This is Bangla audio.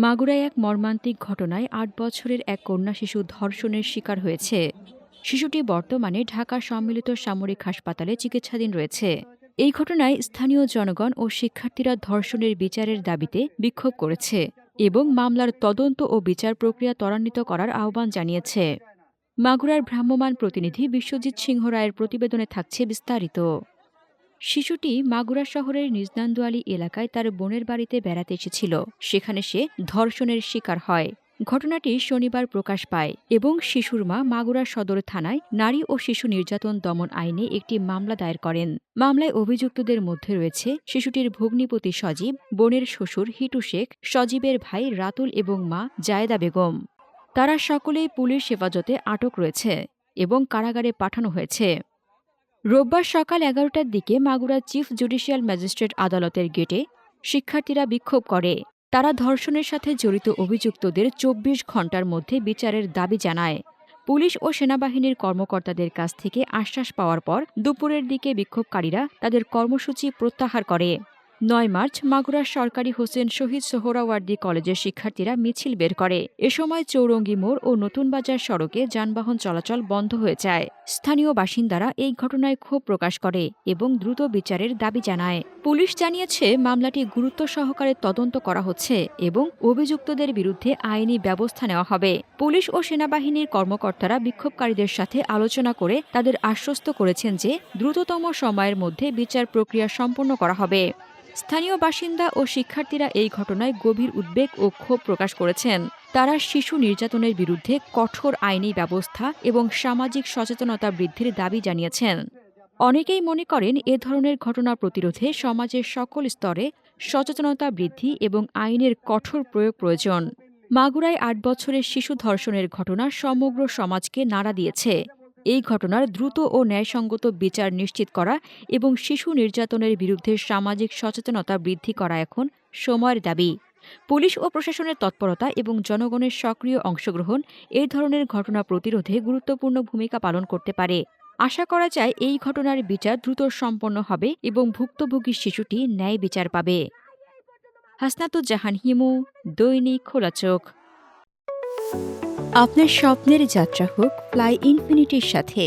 মাগুরায় এক মর্মান্তিক ঘটনায় ৮ বছরের এক কন্যা শিশু ধর্ষণের শিকার হয়েছে। শিশুটি বর্তমানে ঢাকা সম্মিলিত সামরিক হাসপাতালে চিকিৎসাধীন রয়েছে। এই ঘটনায় স্থানীয় জনগণ ও শিক্ষার্থীরা ধর্ষণের বিচারের দাবিতে বিক্ষোভ করেছে এবং মামলার তদন্ত ও বিচার প্রক্রিয়া ত্বরান্বিত করার আহ্বান জানিয়েছে। মাগুরার ভ্রাম্যমাণ প্রতিনিধি বিশ্বজিৎ সিংহ রায়ের প্রতিবেদনে থাকছে বিস্তারিত। শিশুটি মাগুরা শহরের নিজনান্দুয়ালি এলাকায় তার বোনের বাড়িতে বেড়াতে এসেছিল। সেখানে সে ধর্ষণের শিকার হয়। ঘটনাটি শনিবার প্রকাশ পায় এবং শিশুর মা মাগুরা সদর থানায় নারী ও শিশু নির্যাতন দমন আইনে একটি মামলা দায়ের করেন। মামলায় অভিযুক্তদের মধ্যে রয়েছে শিশুটির ভগ্নিপতি সজীব, বোনের শ্বশুর হিটু শেখ, সজীবের ভাই রাতুল এবং মা জায়েদা বেগম। তারা সকলেই পুলিশ হেফাজতে আটক রয়েছে এবং কারাগারে পাঠানো হয়েছে। রোববার সকাল ১১টার দিকে মাগুরা চিফ জুডিশিয়াল ম্যাজিস্ট্রেট আদালতের গেটে শিক্ষার্থীরা বিক্ষোভ করে। তারা ধর্ষণের সাথে জড়িত অভিযুক্তদের ২৪ ঘণ্টার মধ্যে বিচারের দাবি জানায়। পুলিশ ও সেনাবাহিনীর কর্মকর্তাদের কাছ থেকে আশ্বাস পাওয়ার পর দুপুরের দিকে বিক্ষোভকারীরা তাদের কর্মসূচি প্রত্যাহার করে। ৯ মার্চ মাগুরার সরকারি হোসেন শহীদ সোহরাওয়ার্দী কলেজের শিক্ষার্থীরা মিছিল বের করে। এ সময় চৌরঙ্গি মোড় ও নতুন বাজার সড়কে যানবাহন চলাচল বন্ধ হয়ে যায়। স্থানীয় বাসিন্দারা এই ঘটনায় ক্ষোভ প্রকাশ করে এবং দ্রুত বিচারের দাবি জানায়। পুলিশ জানিয়েছে মামলাটি গুরুত্ব সহকারে তদন্ত করা হচ্ছে এবং অভিযুক্তদের বিরুদ্ধে আইনি ব্যবস্থা নেওয়া হবে। পুলিশ ও সেনাবাহিনীর কর্মকর্তারা বিক্ষোভকারীদের সাথে আলোচনা করে তাদের আশ্বস্ত করেছেন যে দ্রুততম সময়ের মধ্যে বিচার প্রক্রিয়া সম্পন্ন করা হবে। স্থানীয় বাসিন্দা ও শিক্ষার্থীরা এই ঘটনায় গভীর উদ্বেগ ও ক্ষোভ প্রকাশ করেছেন। তারা শিশু নির্যাতনের বিরুদ্ধে কঠোর আইনি ব্যবস্থা এবং সামাজিক সচেতনতা বৃদ্ধির দাবি জানিয়েছেন। অনেকেই মনে করেন এ ধরনের ঘটনা প্রতিরোধে সমাজের সকল স্তরে সচেতনতা বৃদ্ধি এবং আইনের কঠোর প্রয়োগ প্রয়োজন। মাগুরায় ৮ বছরের শিশু ধর্ষণের ঘটনা সমগ্র সমাজকে নাড়া দিয়েছে। এই ঘটনার দ্রুত ও ন্যায়সঙ্গত বিচার নিশ্চিত করা এবং শিশু নির্যাতনের বিরুদ্ধে সামাজিক সচেতনতা বৃদ্ধি করা এখন সময়ের দাবি। পুলিশ ও প্রশাসনের তৎপরতা এবং জনগণের সক্রিয় অংশগ্রহণ এই ধরনের ঘটনা প্রতিরোধে গুরুত্বপূর্ণ ভূমিকা পালন করতে পারে। আশা করা যায় এই ঘটনার বিচার দ্রুত সম্পন্ন হবে এবং ভুক্তভোগী শিশুটি ন্যায় বিচার পাবে। হাসনাতুজ্জাহান হিমু, দৈনিক খোলা চোখ। আপনার স্বপ্নের যাত্রা হোক ফ্লাই ইনফিনিটির সাথে।